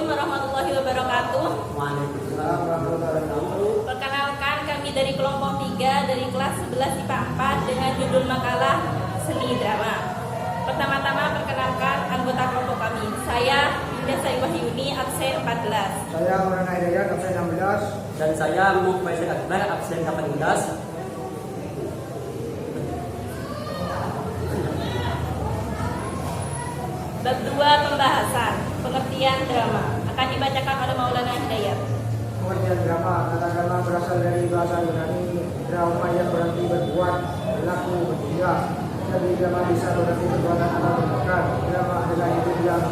Assalamualaikum warahmatullahi wabarakatuh. Waalaikumsalam warahmatullahi wabarakatuh. Perkenalkan, kami dari kelompok 3 dari kelas 11 IPA 4 dengan judul makalah Seni Drama. Pertama-tama perkenalkan anggota kelompok kami. Saya Indah Sari Wahyuni, absen 14. Saya Maulana Hidayat, absen 16. Dan saya Mufaizal Akbar, absen 18. Bab 2 pembahasan pengertian drama akan dibacakan oleh Maulana Hidayat. Pengertian drama. Kata drama berasal dari bahasa Yunani, drama yang berarti berbuat, berlaku, bertindak. Jadi drama bisa berarti perbuatan atau tindakan. Drama adalah itu yang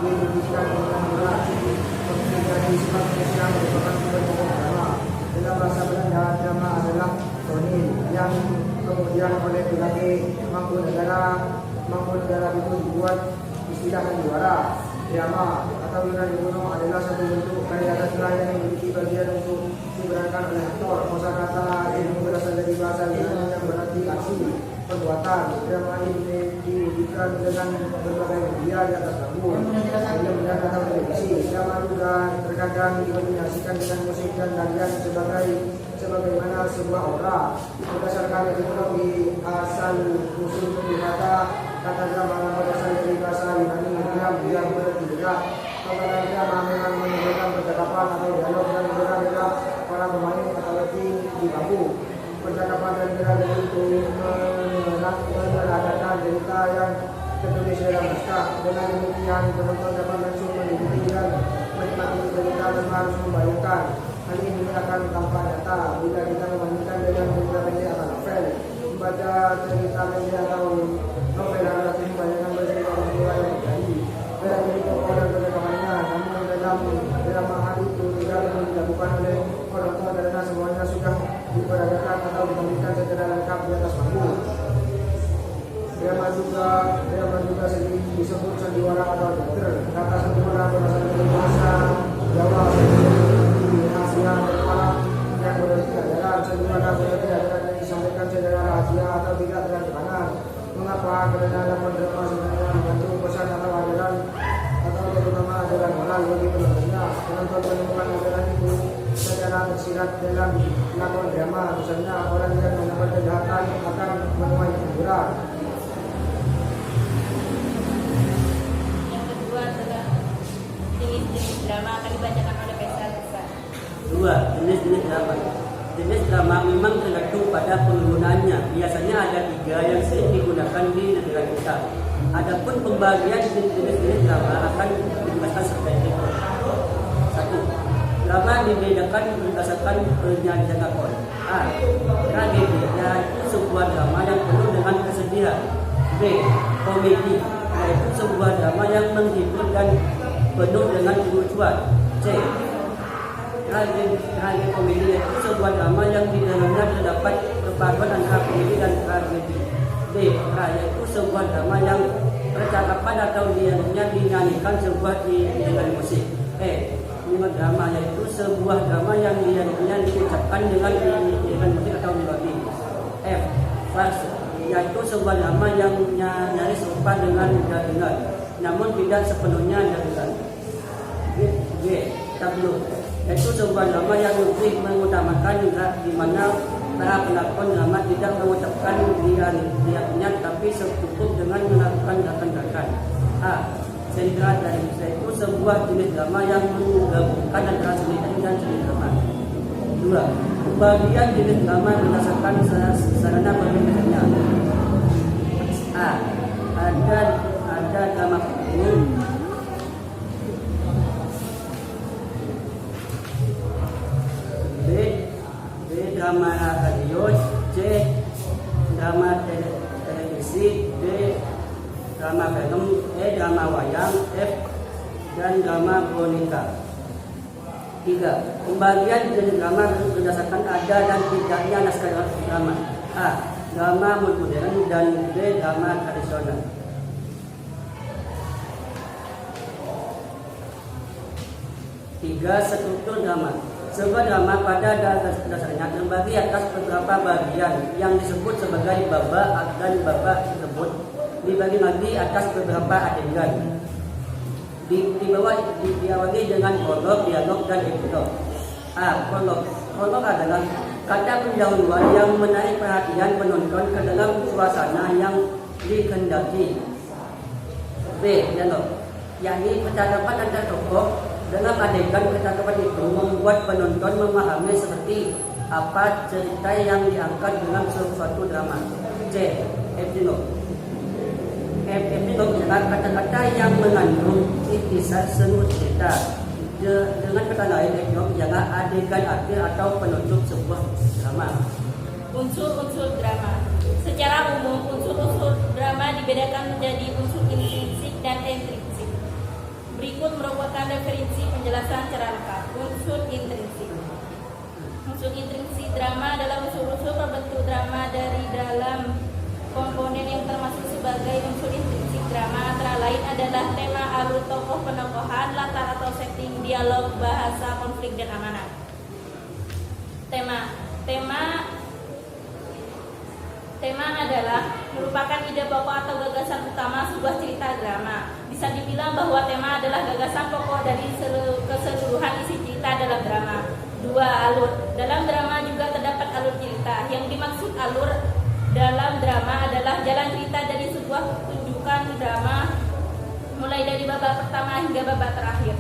diidentikan dengan durasi, menjadi sifat yang merupakan sumber pokok drama. Dalam bahasa Belanda, drama adalah tonil yang kemudian oleh berbagai mampu negara itu dibuat istilah juara. Drama atau Yunani kuno adalah satu bentuk karya sastra yang memiliki bagian untuk diperankan oleh aktor. Kosakata ilmu berasal dari bahasa Yunani yang berarti aksi, perbuatan. Drama ini diwujudkan dengan berbagai media di atas panggung, film dan atau televisi. Drama juga terkadang dikombinasikan dengan musik dan narian sebagaimana sebuah opera. Berdasarkan etimologi asal usul kata drama berasal dari bahasa Yunani yang berarti gerak. Kata drama memang menunjukkan percakapan atau dialog dan gerak para pemain atau di panggung. Percakapan dan gerak itu meneladankan cerita yang tertulis dalam naskah. Dengan demikian penonton dapat langsung mengikuti dan menikmati cerita tanpa harus membayangkan. Hal ini akan tampak nyata bila kita membandingkan dengan cerita pendek atau novel. Membaca cerita pendek atau novel relatif membayangkan bercerita orang tua yang terjadi. Tidak menjadi tokoh dan percakapannya, namun dalam hal itu tidak perlu dilakukan oleh orang tua karena semuanya sudah diperagakan atau dibandingkan secara lengkap di atas panggung. Drama juga sendiri disebut sandiwara atau teater. Kata sandiwara berasal dari bahasa Jawa di Asia Tenggara yang berarti ajaran. Sandiwara berarti ajaran yang disampaikan secara rahasia atau tidak dengan tekanan. Mengapa? Karena dalam drama sebenarnya mengandung pesan atau ajaran atau terutama ajaran moral bagi penontonnya. Penonton menemukan ajaran itu secara tersirat dalam lakon drama. Misalnya orang yang melakukan kejahatan akan menuai teguran. Yang kedua adalah jenis-jenis drama akan dibacakan oleh Faisal Akbar. 2. Jenis-jenis drama. Jenis drama memang tergantung pada penggunaannya. Biasanya ada 3 yang sering digunakan di negara kita. Adapun pembagian jenis-jenis drama akan dijelaskan seperti berikut. 1. Drama dibedakan berdasarkan penyajian lakon. A. Tragedi, yaitu sebuah drama yang penuh dengan kesedihan. B. Komedi, yaitu sebuah drama yang menghibur dan penuh dengan kelucuan. C. Tragedi komedi, yaitu sebuah drama yang di dalamnya terdapat perpaduan antara komedi dan tragedi. D. Yaitu sebuah drama yang percakapan atau dialognya dinyanyikan sebuah dengan musik. E. Drama, yaitu sebuah drama yang dialognya diucapkan dengan musik atau melodi. F. Farce, yaitu sebuah drama yang nyaris serupa dengan jaringan, namun tidak sepenuhnya jaringan. G. Tableau, yaitu sebuah drama yang lebih mengutamakan di mana para pelakon drama tidak mengucapkan dialognya tapi cukup dengan melakukan gerakan-gerakan. A. Sentra, yaitu sebuah jenis drama yang menggabungkan antara seni tari dan seni drama. 2. Pembagian jenis drama berdasarkan sarana pembagiannya. A. Ada drama panggung. B. Drama radio. C. Drama televisi. D. Drama film. E. Drama wayang. F. Dan drama boneka. 3. Pembagian jenis drama berdasarkan ada dan tidaknya naskah drama. A. Drama modern dan B. Drama tradisional. 3. Struktur drama. Sebuah drama pada dasarnya terbagi atas beberapa bagian yang disebut sebagai babak, dan babak tersebut dibagi lagi atas beberapa adegan. diawali dengan prolog, dialog, dan epilog. Prolog adalah kata pendahuluan yang menarik perhatian penonton ke dalam suasana yang dikehendaki. B. Dialog, yakni percakapan antar tokoh. Dalam adegan percakapan itu membuat penonton memahami seperti apa cerita yang diangkat dalam suatu drama. C. Epilog. Epilog adalah kata-kata yang mengandung intisar seluruh cerita. Dengan kata lain, epilog ialah adegan akhir atau penutup sebuah drama. Unsur-unsur drama. Secara umum, unsur-unsur drama dibedakan menjadi unsur intrinsik dan ekstrinsik. Berikut merupakan referensi penjelasan secara lengkap. Unsur intrinsik. Unsur intrinsik drama adalah unsur-unsur pembentuk drama dari dalam komponen yang termasuk sebagai unsur intrinsik drama antara lain adalah tema, alur, tokoh, penokohan, latar atau setting, dialog, bahasa, konflik, dan amanat. Tema adalah merupakan ide pokok atau gagasan utama sebuah cerita drama. Bisa dibilang bahwa tema adalah gagasan pokok dari keseluruhan isi cerita dalam drama. 2. Alur. Dalam drama juga terdapat alur cerita. Yang dimaksud alur dalam drama adalah jalan cerita dari sebuah pertunjukan drama mulai dari babak pertama hingga babak terakhir.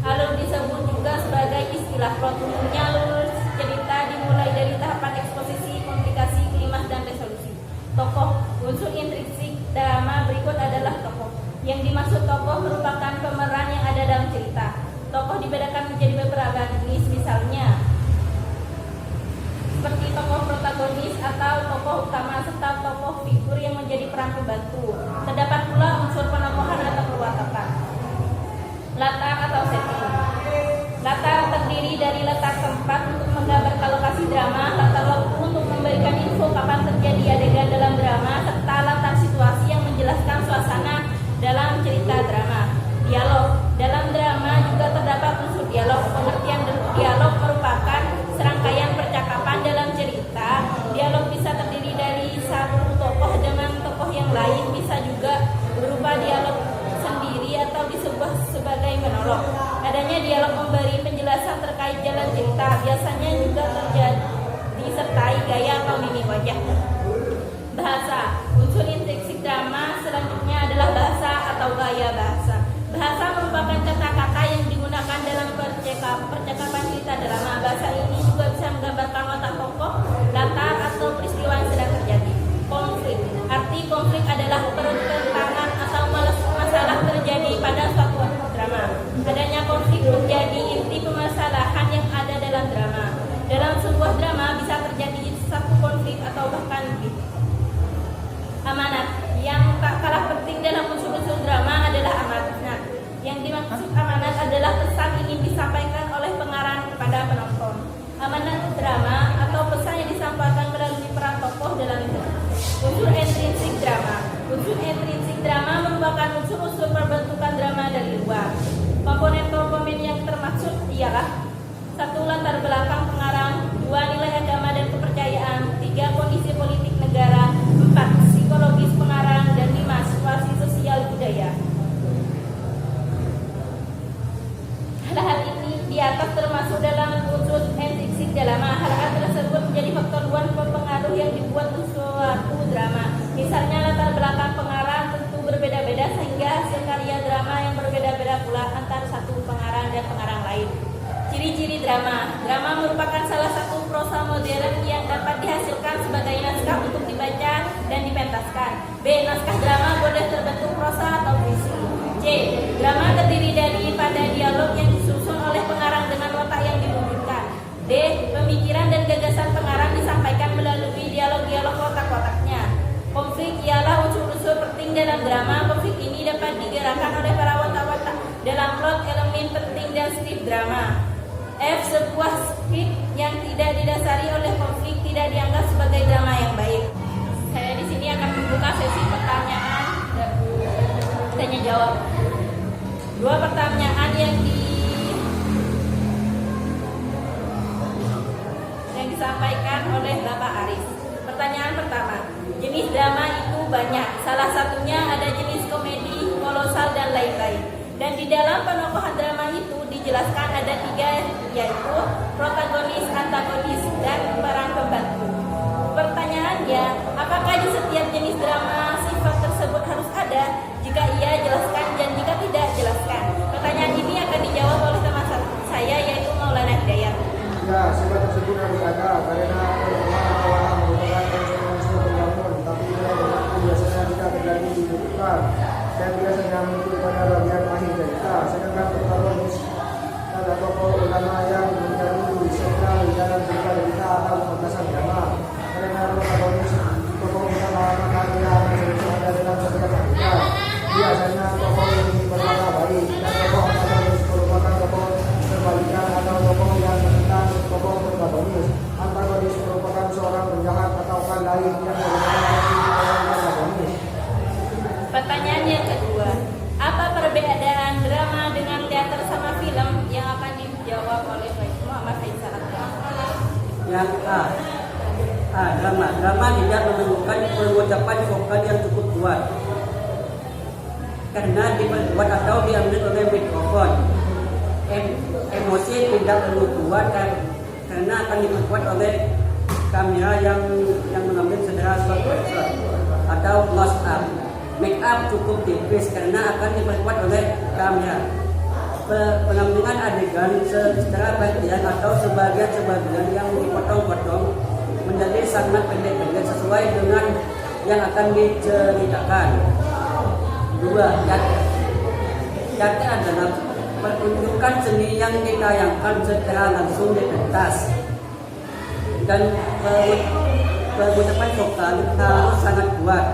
Alur disebut juga sebagai istilah plot. Umumnya alur cerita dimulai dari tahapan eksposisi, komplikasi, klimaks, dan resolusi. Tokoh. Unsur intrinsik drama berikut adalah tokoh. Yang dimaksud tokoh merupakan pemeran yang ada dalam cerita. Tokoh dibedakan menjadi beberapa jenis, misalnya seperti tokoh protagonis atau tokoh utama serta tokoh figur yang menjadi peran pembantu. Terdapat pula unsur penokohan atau perwatakan. Latar atau setting. Latar terdiri dari letak tempat untuk menggambarkan lokasi drama, latar waktu untuk memberikan info kapan terjadi adegan dalam drama, serta latar situasi yang menjelaskan suasana dalam cerita drama. Dialog. Dalam drama juga terdapat unsur dialog. Pengertian dialog merupakan serangkaian percakapan dalam cerita. Dialog bisa terdiri dari satu tokoh dengan tokoh yang lain, bisa juga berupa dialog sendiri atau disebut sebagai monolog. Adanya dialog memberi penjelasan terkait jalan cerita, biasanya juga terjadi disertai gaya atau mimik wajah. Bahasa. Unsur intrinsik drama selanjutnya adalah bahasa atau gaya bahasa. Bahasa merupakan kata-kata yang digunakan dalam percakapan cerita drama. Bahasa ini juga bisa menggambarkan watak tokoh, latar atau peristiwa yang sedang terjadi. Konflik. Arti konflik adalah pertentangan atau masalah terjadi pada suatu drama. Adanya konflik menjadi inti permasalahan yang ada dalam drama. Dalam sebuah drama bisa terjadi satu konflik atau bahkan lebih. Amanat. Yang tak kalah penting dalam unsur-unsur drama adalah amanat. Yang dimaksud amanat adalah pesan ingin disampaikan oleh pengarang kepada penonton. Amanat drama atau pesan yang disampaikan melalui peran tokoh dalam drama. Unsur intrinsik drama. Unsur intrinsik drama merupakan unsur-unsur perbentukan drama dari luar. Komponen-komponen yang termaksud ialah 1. Latar belakang pengarang, 2. Nilai agama dan kepercayaan, 3. Kondisi politik negara, 4. Psikologis pengarang, dan 5. Situasi sosial budaya. Hal-hal ini di atas termasuk dalam unsur intrinsik drama. Hal-hal tersebut menjadi faktor luar pengaruh yang dibuat suatu drama. Misalnya latar belakang pengarang tentu berbeda-beda sehingga hasil karya drama yang berbeda-beda pula antara satu pengarang dan pengarang lain. Ciri-ciri drama. Drama merupakan salah satu prosa modern yang dapat dihasilkan sebagai naskah untuk dibaca dan dipentaskan. B. Naskah drama boleh terbentuk prosa atau puisi. C. Drama terdiri daripada dialog yang disusun oleh pengarang dengan watak yang dimungkinkan. D. Pemikiran dan gagasan pengarang disampaikan melalui dialog-dialog watak-wataknya. Konflik ialah unsur-unsur penting dalam drama. Konflik ini dapat digerakkan oleh para watak-watak dalam plot, elemen penting dan skrip drama. F. Sebuah skrip yang tidak didasari oleh konflik tidak dianggap sebagai drama yang baik. Saya di sini akan membuka sesi pertanyaan dan tanya jawab. 2 pertanyaan yang disampaikan oleh Bapak Aris. Pertanyaan pertama, jenis drama itu banyak. Salah satunya ada jenis komedi, kolosal, dan lain-lain. Dan di dalam penokohan drama itu dijelaskan ada 3, yaitu protagonis, antagonis, dan peran pembantu. Pertanyaannya, apakah di setiap jenis drama sifat tersebut harus ada? Jika iya, jelaskan, dan jika tidak, jelaskan. Pertanyaan ini akan dijawab oleh teman saya, yaitu Maulana Hidayat. Ya, sifat tersebut harus ada karena awal merupakan konsekuensi pembangun, tapi biasanya tidak terjadi dibutuhkan dan biasanya muncul pada bagian akhir cerita. Sedangkan protagonis pada tokoh utama yang menjadi sentral di dalam cerita atau pementasan drama. Karena protagonis tokoh utama maka dia ada dalam setiap cerita. Biasanya tokoh ini bermata baik dan tokoh antagonis merupakan tokoh berbalikan atau tokoh yang menentang tokoh protagonis. Antagonis merupakan seorang penjahat atau orang lain yang merupakan protagonis. Pertanyaan yang kedua, apa perbedaan drama dengan teater sama film? Yang akan dijawab oleh Muhammad Faisal. Yang A. Drama tidak memerlukan pengucapan vokal yang cukup kuat karena diperkuat atau diambil oleh mikrofon. Emosi tidak perlu kuat karena akan diperkuat oleh kamera yang mengambil secara shot atau close up. Make up cukup tipis karena akan diperkuat oleh kamera. Pengambilan adegan secara bagian atau sebagian yang dipotong-potong menjadi sangat pendek-pendek sesuai dengan yang akan diceritakan. 2. Teater adalah pertunjukan seni yang ditayangkan secara langsung di pentas dan pengucapan vokal harus sangat kuat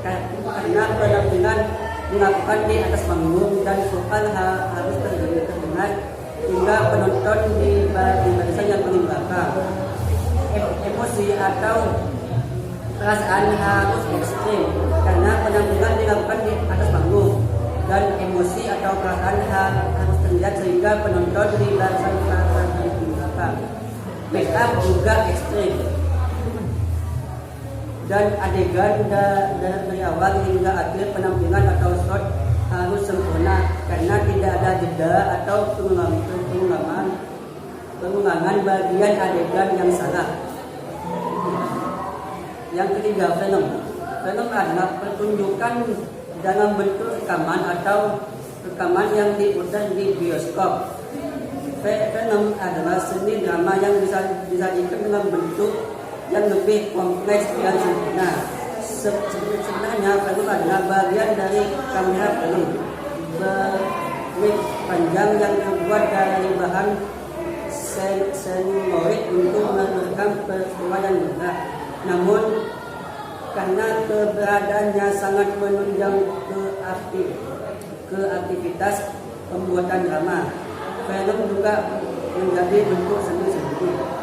karena penampilan dilakukan di atas panggung dan vokal harus terdengar hingga penonton di barisan yang paling belakang. Emosi atau perasaan harus ekstrim karena penampilan dilakukan di atas panggung dan emosi atau perasaan harus terlihat sehingga penonton di barisan belakang. Make up juga ekstrim dan adegan dari awal hingga akhir penampilan atau shot harus sempurna karena tidak ada jeda atau pengulangan bagian adegan yang salah. Yang ketiga, film adalah pertunjukan dalam bentuk rekaman atau rekaman yang diputar di bioskop. Film adalah seni drama yang disajikan dalam bentuk yang lebih kompleks dan sempurna. Sebenarnya film adalah bagian dari kamera film panjang yang terbuat dari bahan seluloid untuk merekam peristiwa yang berat. Namun karena keberadaannya sangat menunjang ke aktivitas pembuatan drama, film juga menjadi bentuk seni sendiri.